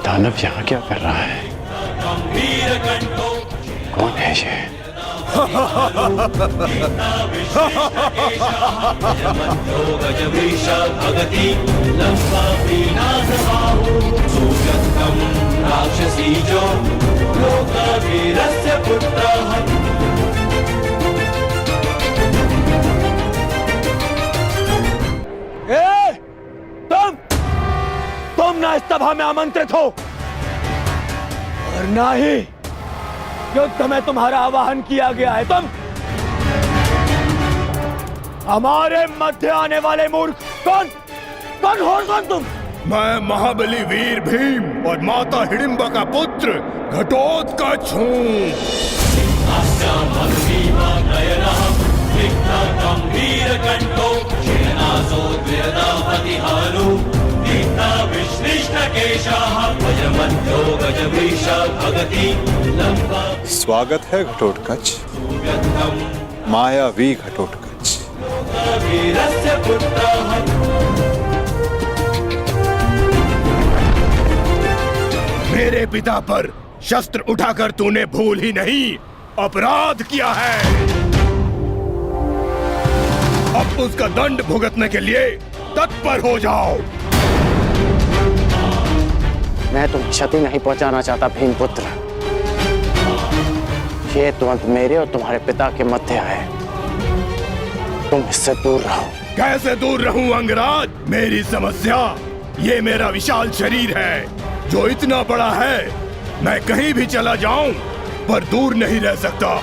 दानव यहाँ क्या कर रहा है? कौन है ये? तुम ना इस सभा में आमंत्रित हो और ना ही युद्ध में तुम्हारा आवाहन किया गया है। तुम हमारे मध्य आने वाले मूर्ख कौन हो तुम? मैं महाबली वीर भीम और माता हिडिंबा का पुत्र घटोत्कच हूँ। स्वागत है घटोत्कच, मायावी घटोत्कच। मेरे पिता पर शस्त्र उठाकर तूने भूल ही नहीं अपराध किया है। अब उसका दंड भुगतने के लिए तत्पर हो जाओ। मैं तुम क्षति नहीं पहुंचाना चाहता भीमपुत्र। ये तुरंत मेरे और तुम्हारे पिता के मध्य है। तुम इससे दूर रहो। कैसे दूर रहूं अंगराज? मेरी समस्या ये मेरा विशाल शरीर है जो इतना बड़ा है मैं कहीं भी चला जाऊं पर दूर नहीं रह सकता।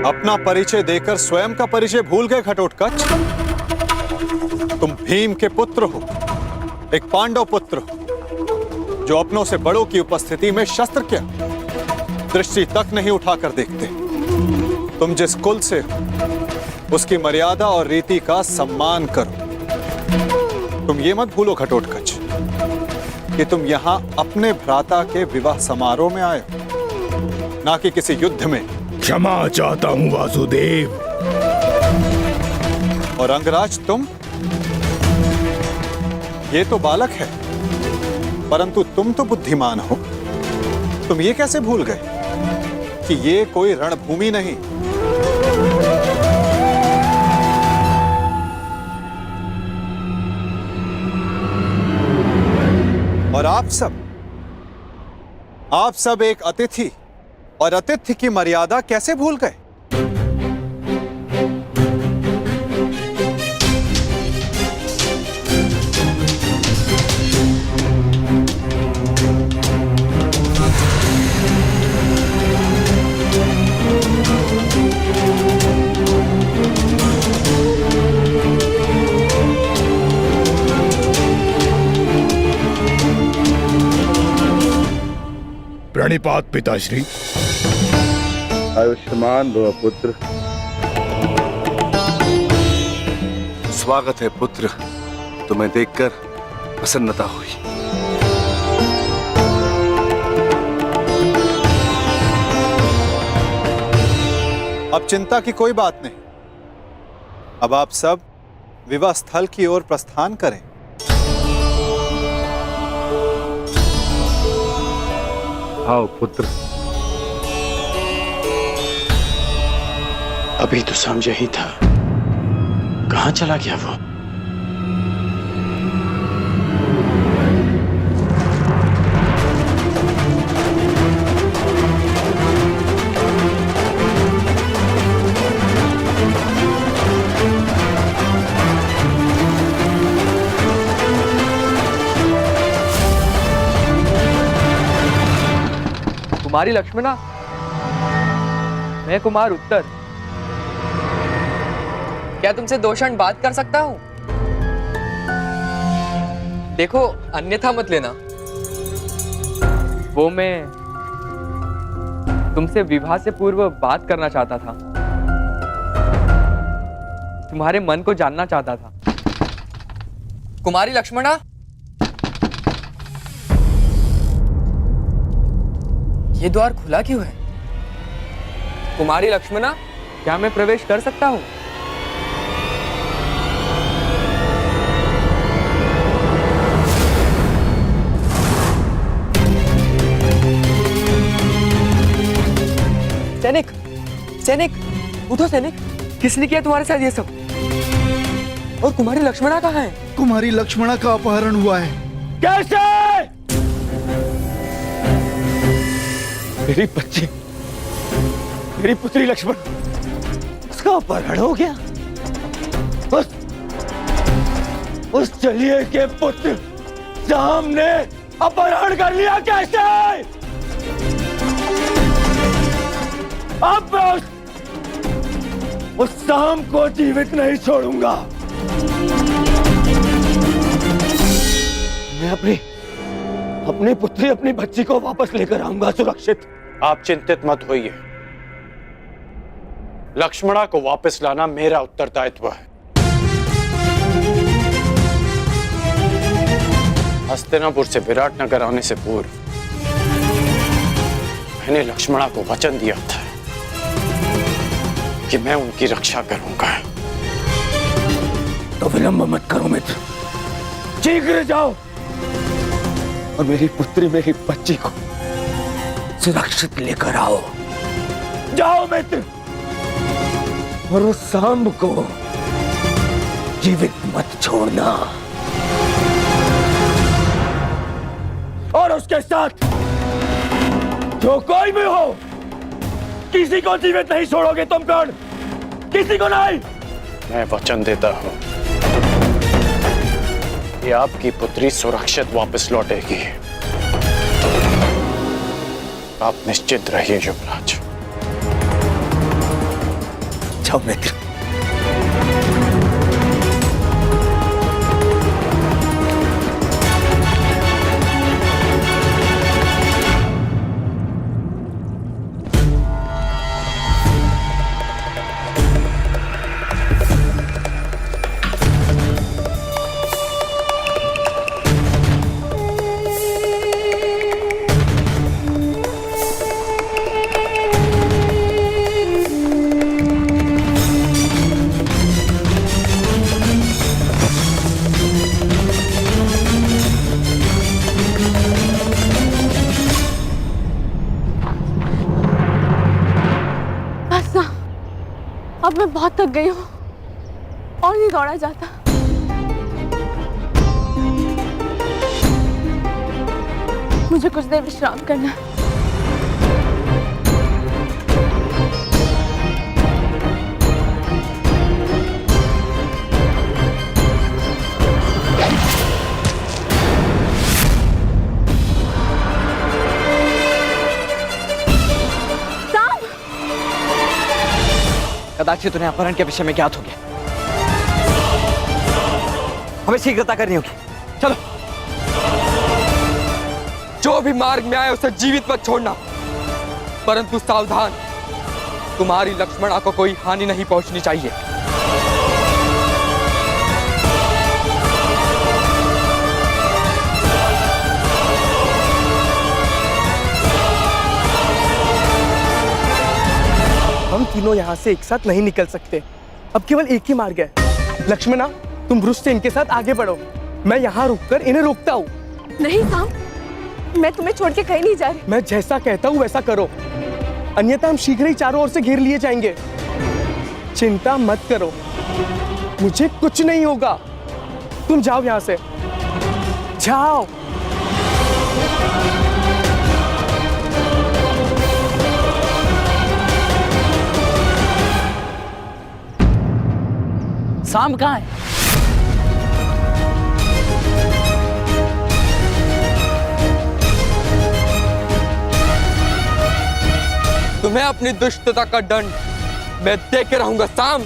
अपना परिचय देकर स्वयं का परिचय भूल गए घटोत्कच? तुम भीम के पुत्र हो, एक पांडव पुत्र हो जो अपनों से बड़ों की उपस्थिति में शस्त्र क्या दृष्टि तक नहीं उठाकर देखते। तुम जिस कुल से हो, उसकी मर्यादा और रीति का सम्मान करो। तुम ये मत भूलो घटोत्कच कि तुम यहां अपने भ्राता के विवाह समारोह में आए हो, ना कि किसी युद्ध में। क्षमा चाहता हूँ वासुदेव। और अंगराज तुम, ये तो बालक है, परंतु तुम तो बुद्धिमान हो। तुम ये कैसे भूल गए कि ये कोई रणभूमि नहीं, और आप सब एक अतिथि और अतिथि की मर्यादा कैसे भूल गए? प्रणिपात पिताश्री। आयुष्मान भव पुत्र। स्वागत है पुत्र, तुम्हें देखकर प्रसन्नता हुई। अब चिंता की कोई बात नहीं। अब आप सब विवाह स्थल की ओर प्रस्थान करें। आओ पुत्र। अभी तो समझ ही था, कहां चला गया वो? कुमारी लक्ष्मणा, मैं कुमार उत्तर। क्या तुमसे 2 क्षण बात कर सकता हूं? देखो, अन्यथा मत लेना। वो मैं तुमसे विवाह से पूर्व बात करना चाहता था, तुम्हारे मन को जानना चाहता था। कुमारी लक्ष्मणा, ये द्वार खुला क्यों है? कुमारी लक्ष्मणा, क्या मैं प्रवेश कर सकता हूं? सैनिक, सैनिक, उठो सैनिक। किसने किया तुम्हारे साथ ये सब? और कुमारी लक्ष्मणा कहाँ है? कुमारी लक्ष्मणा का अपहरण हुआ है। कैसे? मेरी बच्ची, मेरी पुत्री लक्ष्मण, उसका अपहरण हो गया। उस चलिए के पुत्र शाम ने अपहरण कर लिया। कैसे? अब मैं उस शाम को जीवित नहीं छोड़ूंगा। मैं अपनी पुत्री, अपनी बच्ची को वापस लेकर आऊंगा सुरक्षित। आप चिंतित मत होइए, लक्ष्मणा को वापस लाना मेरा उत्तरदायित्व है। हस्तिनापुर से विराटनगर आने से पूर्व मैंने लक्ष्मणा को वचन दिया था कि मैं उनकी रक्षा करूंगा। तो विलंब मत करो मित्र, शीघ्र जाओ और मेरी पुत्री, मेरी बच्ची को सुरक्षित लेकर आओ। जाओ मित्र, और उस सांब को जीवित मत छोड़ना। और उसके साथ जो कोई भी हो, किसी को जीवित नहीं छोड़ोगे तुम। कौन? किसी को नहीं। मैं वचन देता हूं कि आपकी पुत्री सुरक्षित वापस लौटेगी। आप निश्चित रहिए युवराज। जाओ मित्र। अब मैं बहुत थक गई हूँ और नहीं दौड़ा जाता। मुझे कुछ देर विश्राम करना है। कदाचित उन्हें अपहरण के विषय में ज्ञात हो गया। हमें शीघ्रता करनी होगी। चलो। जो भी मार्ग में आए उसे जीवित मत छोड़ना, परंतु सावधान, तुम्हारी लक्ष्मणा को कोई हानि नहीं पहुंचनी चाहिए। हम तीनों यहाँ से एक साथ नहीं निकल सकते। अब केवल एक ही मार्ग है। लक्ष्मणा, तुम ब्रुश से इनके साथ आगे बढ़ो, मैं यहाँ रुककर इन्हें रोकता हूँ। नहीं साम, मैं तुम्हें छोड़ के कहीं नहीं जा रही। मैं जैसा कहता हूँ वैसा करो, अन्यथा हम शीघ्र ही चारों ओर से घेर लिए जाएंगे। चिंता मत करो, मुझे कुछ नहीं होगा। तुम जाओ यहाँ से, जाओ। साम कहाँ है? तुम्हें अपनी दुष्टता का दंड मैं दे के रहूंगा साम।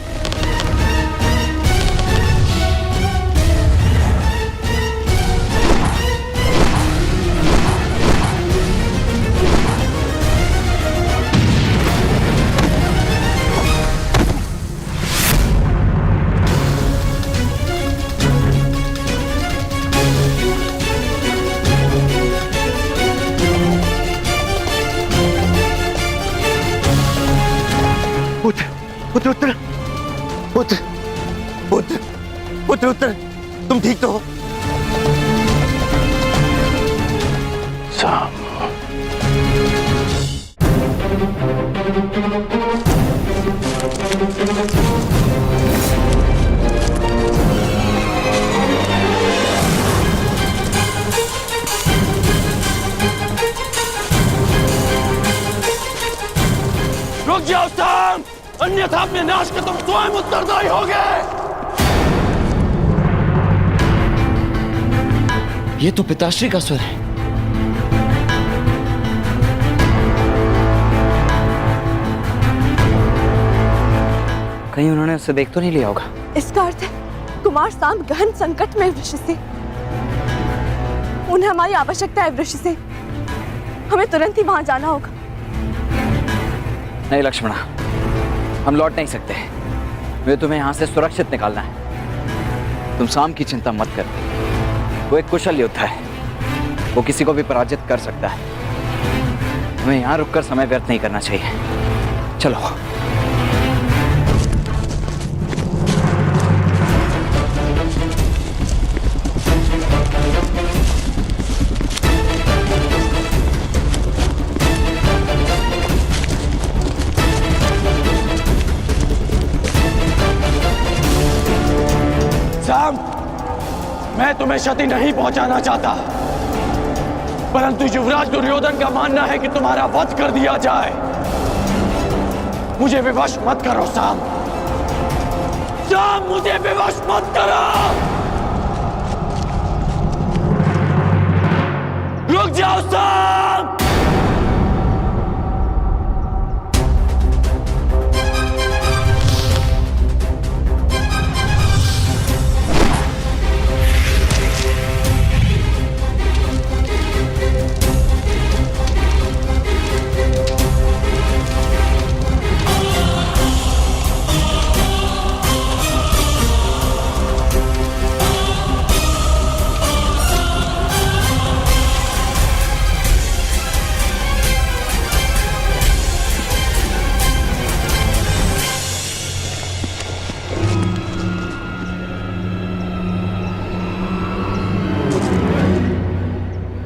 पुत्र उत्तर, पुत्र पुत्र पुत्र उत्तर, तुम ठीक तो हो? साम, रुक जाओ साम, अन्यथा अपने नाश के तुम स्वयं उत्तरदायी होगे। ये तो पिताश्री का स्वर है। कहीं उन्होंने उसे देख तो नहीं लिया होगा। इसका अर्थ है कुमार साम गहन संकट में वृक्ष से। उन्हें हमारी आवश्यकता है वृक्ष से। हमें तुरंत ही वहां जाना होगा। नहीं लक्ष्मणा, हम लौट नहीं सकते। मुझे तुम्हें यहाँ से सुरक्षित निकालना है। तुम साम की चिंता मत कर, वो एक कुशल योद्धा है, वो किसी को भी पराजित कर सकता है। हमें यहाँ रुककर समय व्यर्थ नहीं करना चाहिए। चलो। साम, मैं तुम्हें क्षति नहीं पहुंचाना चाहता, परंतु युवराज दुर्योधन का मानना है कि तुम्हारा वध कर दिया जाए। मुझे विवश मत करो साम, साम, मुझे विवश मत करो। रुक जाओ साम।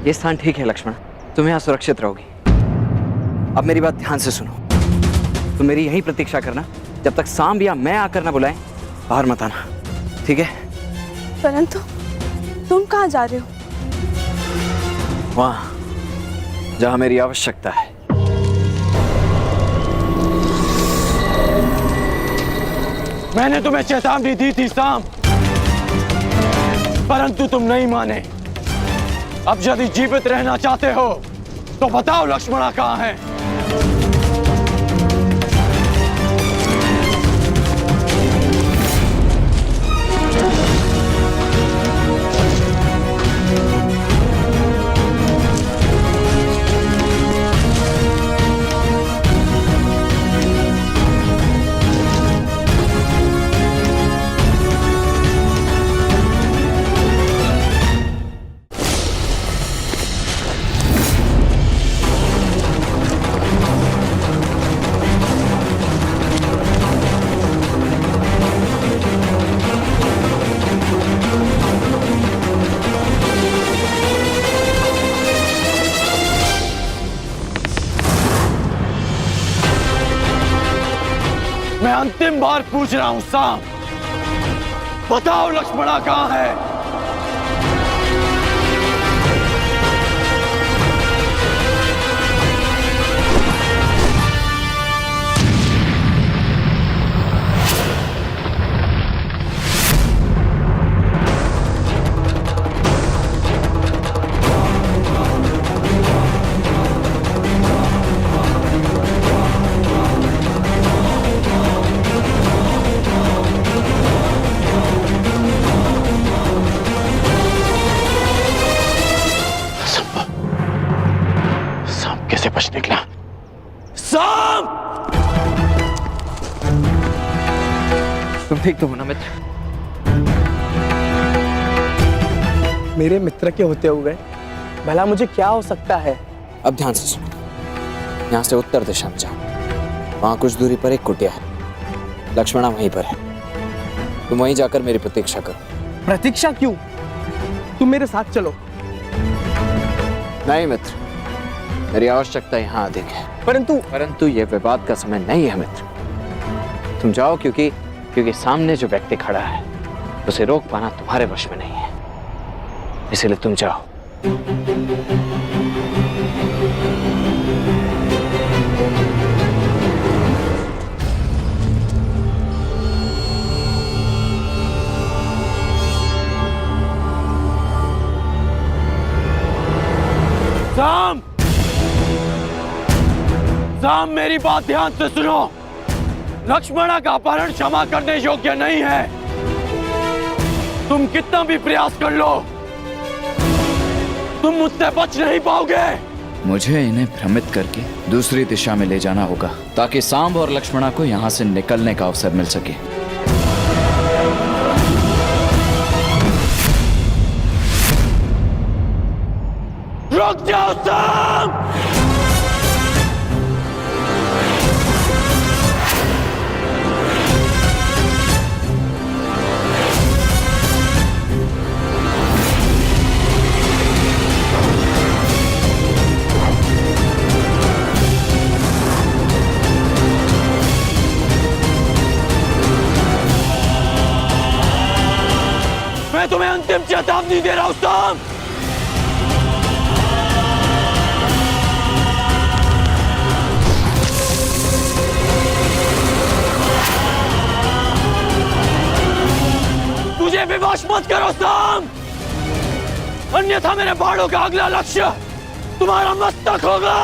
ये स्थान ठीक है लक्ष्मण, तुम यहाँ सुरक्षित रहोगी। अब मेरी बात ध्यान से सुनो। तुम मेरी यहीं प्रतीक्षा करना, जब तक सांब या मैं आकर ना बुलाएं, बाहर मत आना, ठीक है? परंतु तुम कहाँ जा रहे हो? वहां जहां मेरी आवश्यकता है। मैंने तुम्हें चेतावनी दी थी सांब, परंतु तुम नहीं माने। अब यदि जीवित रहना चाहते हो तो बताओ लक्ष्मणा कहाँ है? मैं अंतिम बार पूछ रहा हूं सांब, बताओ लक्ष्मणा कहाँ है? कैसे बच निकला? सांब! तुम ठीक तो हो ना मित्र? मेरे मित्र के होते हुए भला मुझे क्या हो सकता है? अब ध्यान से सुनो। यहाँ से उत्तर दिशा में जाओ, वहां कुछ दूरी पर एक कुटिया है, लक्ष्मणा वहीं पर है। तुम वहीं जाकर मेरी प्रतीक्षा करो। प्रतीक्षा क्यों? तुम मेरे साथ चलो। नहीं मित्र, मेरी आवश्यकता यहाँ अधिक है। परंतु ये विवाद का समय नहीं है मित्र। तुम जाओ, क्योंकि सामने जो व्यक्ति खड़ा है उसे रोक पाना तुम्हारे वश में नहीं है, इसलिए तुम जाओ। सांब! सांब, मेरी बात ध्यान से सुनो। लक्ष्मणा का अपहरण क्षमा करने योग्य नहीं है। तुम कितना भी प्रयास कर लो, तुम मुझसे बच नहीं पाओगे। मुझे इन्हें भ्रमित करके दूसरी दिशा में ले जाना होगा, ताकि सांब और लक्ष्मणा को यहाँ से निकलने का अवसर मिल सके। रुक जाओ सांब! मैं तुम्हें अंतिम चेतावनी दे रहा हूं सांब। मुझे विवश मत करो सांब, अन्यथा मेरे बाणों का अगला लक्ष्य तुम्हारा मस्तक होगा।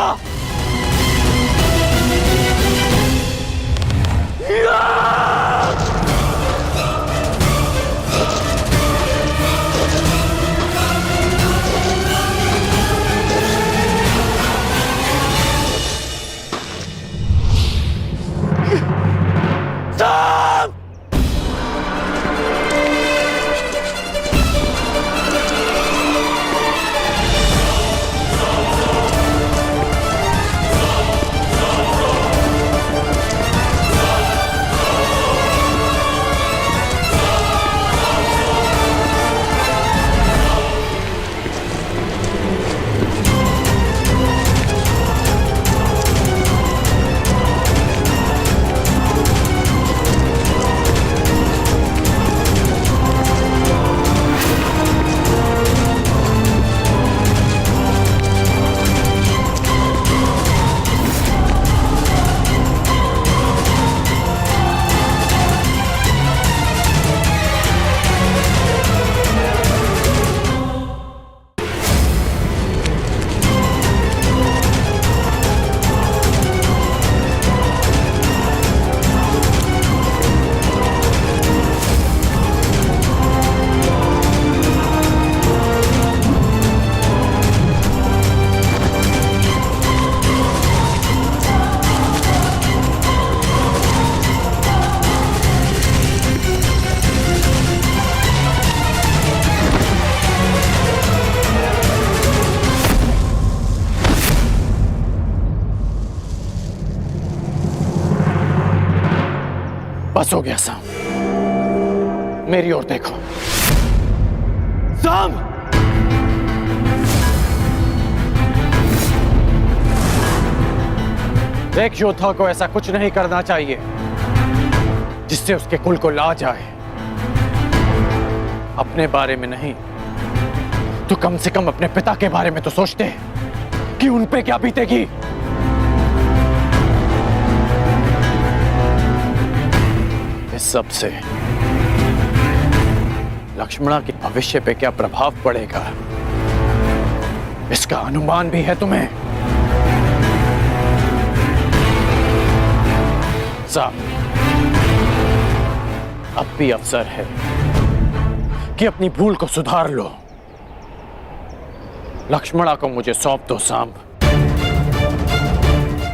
सांब! बस हो गया साम, मेरी ओर देखो। साम, एक योद्धा को ऐसा कुछ नहीं करना चाहिए जिससे उसके कुल को लाज आए। अपने बारे में नहीं तो कम से कम अपने पिता के बारे में तो सोचते हैं कि उन पे क्या बीतेगी। इस सब से लक्ष्मणा के भविष्य पे क्या प्रभाव पड़ेगा, इसका अनुमान भी है तुम्हें? साहब, अब भी अवसर है कि अपनी भूल को सुधार लो। लक्ष्मणा को मुझे सौंप दो सांब।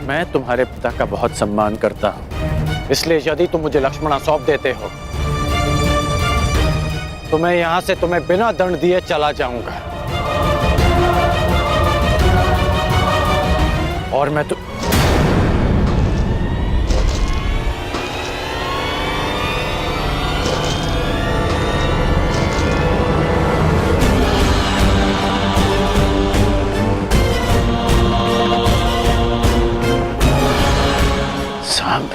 मैं तुम्हारे पिता का बहुत सम्मान करता हूं, इसलिए यदि तुम मुझे लक्ष्मणा सौंप देते हो तो मैं यहां से तुम्हें बिना दंड दिए चला जाऊंगा। और मैं तो सांब,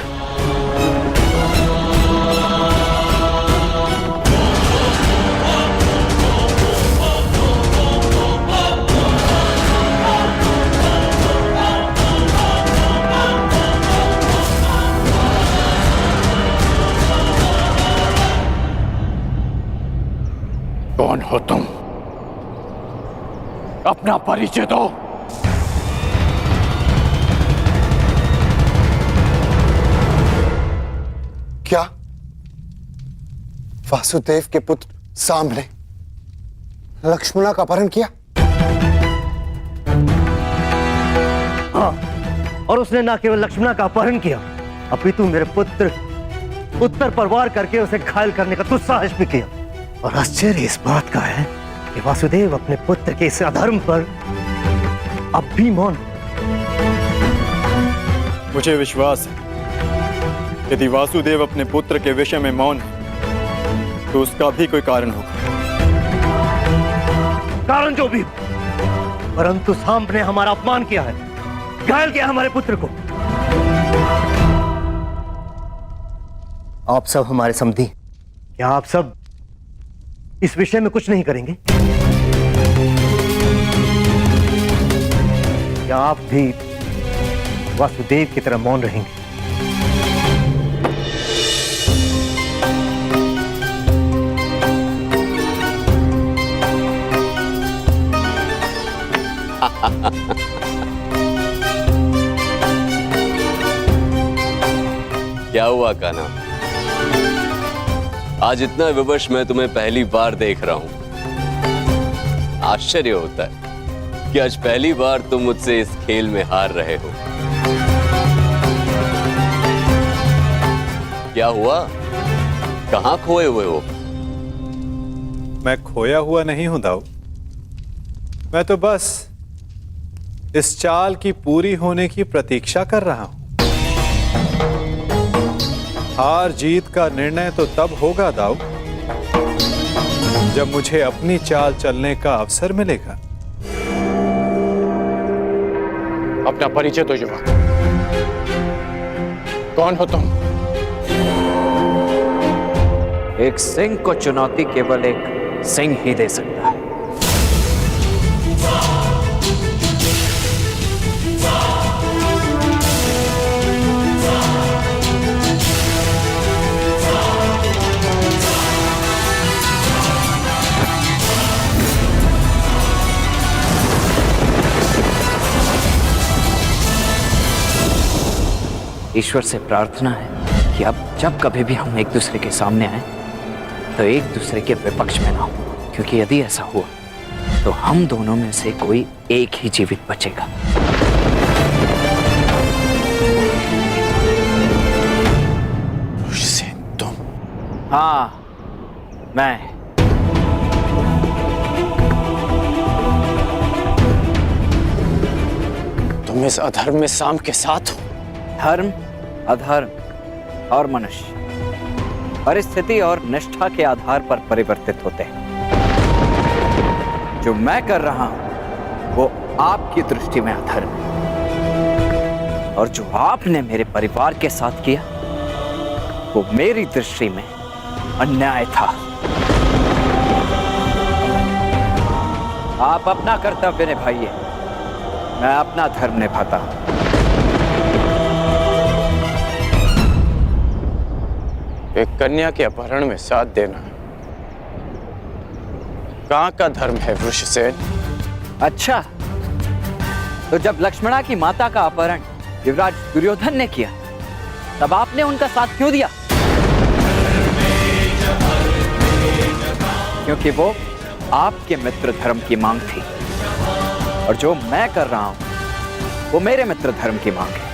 कौन हो तुम? अपना परिचय दो। क्या वासुदेव के पुत्र सांब ने लक्ष्मणा का अपहरण किया? हाँ, और उसने न केवल लक्ष्मणा का अपहरण किया, अपितु मेरे पुत्र उत्तर पर वार करके उसे घायल करने का दुस्साहस भी किया। और आश्चर्य इस बात का है कि वासुदेव अपने पुत्र के इस अधर्म पर अब भी मौन। मुझे विश्वास है यदि वासुदेव अपने पुत्र के विषय में मौन है तो उसका भी कोई कारण होगा। कारण जो भी हो, परंतु सांब ने हमारा अपमान किया है, घायल किया हमारे पुत्र को। आप सब हमारे समधी, क्या आप सब इस विषय में कुछ नहीं करेंगे? क्या आप भी वासुदेव की तरह मौन रहेंगे? क्या हुआ कान्हा? आज इतना विवश मैं तुम्हें पहली बार देख रहा हूं। आश्चर्य होता है कि आज पहली बार तुम मुझसे इस खेल में हार रहे हो। क्या हुआ? कहां खोए हुए हो? मैं खोया हुआ नहीं हूं दाऊ, मैं तो बस इस चाल की पूरी होने की प्रतीक्षा कर रहा हूं। हार जीत का निर्णय तो तब होगा दाऊ जब मुझे अपनी चाल चलने का अवसर मिलेगा। अपना परिचय दो युवक, कौन हो तुम? एक सिंह को चुनौती केवल एक सिंह ही दे सकता है। ईश्वर से प्रार्थना है कि अब जब कभी भी हम एक दूसरे के सामने आए तो एक दूसरे के विपक्ष में ना हो, क्योंकि यदि ऐसा हुआ तो हम दोनों में से कोई एक ही जीवित बचेगा। तुम? हाँ, मैं। तुम इस अधर्म में सांब के साथ हो? धर्म, अधर्म और मनुष्य परिस्थिति और निष्ठा के आधार पर परिवर्तित होते हैं। जो मैं कर रहा हूं वो आपकी दृष्टि में अधर्म है, और जो आपने मेरे परिवार के साथ किया वो मेरी दृष्टि में अन्याय था। आप अपना कर्तव्य निभाइए, मैं अपना धर्म निभाता हूं। एक कन्या के अपहरण में साथ देना कहाँ का धर्म है वृषसेन? अच्छा, तो जब लक्ष्मणा की माता का अपहरण युवराज दुर्योधन ने किया तब आपने उनका साथ क्यों दिया? क्योंकि वो आपके मित्र धर्म की मांग थी, और जो मैं कर रहा हूं वो मेरे मित्र धर्म की मांग है।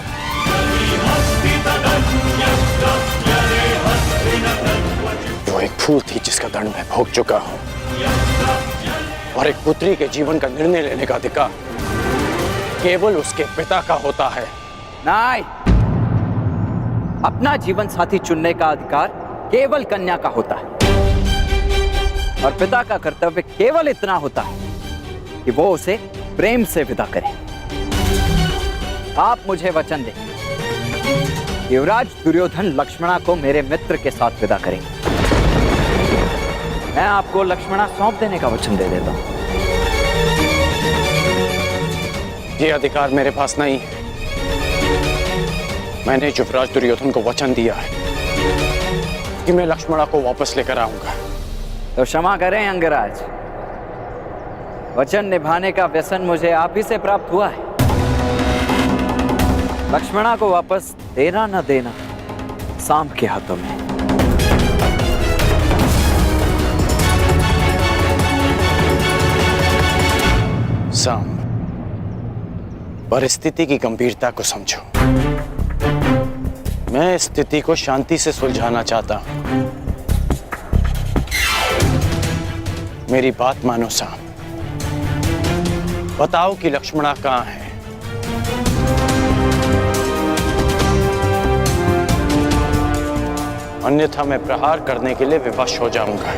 वो एक फूल थी जिसका दंड मैं भोग चुका हूं, और एक पुत्री के जीवन का निर्णय लेने का अधिकार केवल उसके पिता का होता है। नहीं, अपना जीवन साथी चुनने का अधिकार केवल कन्या का होता है, और पिता का कर्तव्य केवल इतना होता है कि वो उसे प्रेम से विदा करे। आप मुझे वचन दें, युवराज दुर्योधन लक्ष्मणा को मेरे मित्र के साथ विदा करेंगे। मैं आपको लक्ष्मणा सौंप देने का वचन दे देता हूं। ये अधिकार मेरे पास नहीं है। मैंने युवराज दुर्योधन को वचन दिया है कि मैं लक्ष्मणा को वापस लेकर आऊंगा। तो क्षमा करें अंगराज, वचन निभाने का व्यसन मुझे आप ही से प्राप्त हुआ है। लक्ष्मणा को वापस देना न देना सांब के हाथों में। सांब, परिस्थिति की गंभीरता को समझो। मैं स्थिति को शांति से सुलझाना चाहता हूं। मेरी बात मानो सांब, बताओ कि लक्ष्मणा कहां है? अन्यथा मैं प्रहार करने के लिए विवश हो जाऊंगा।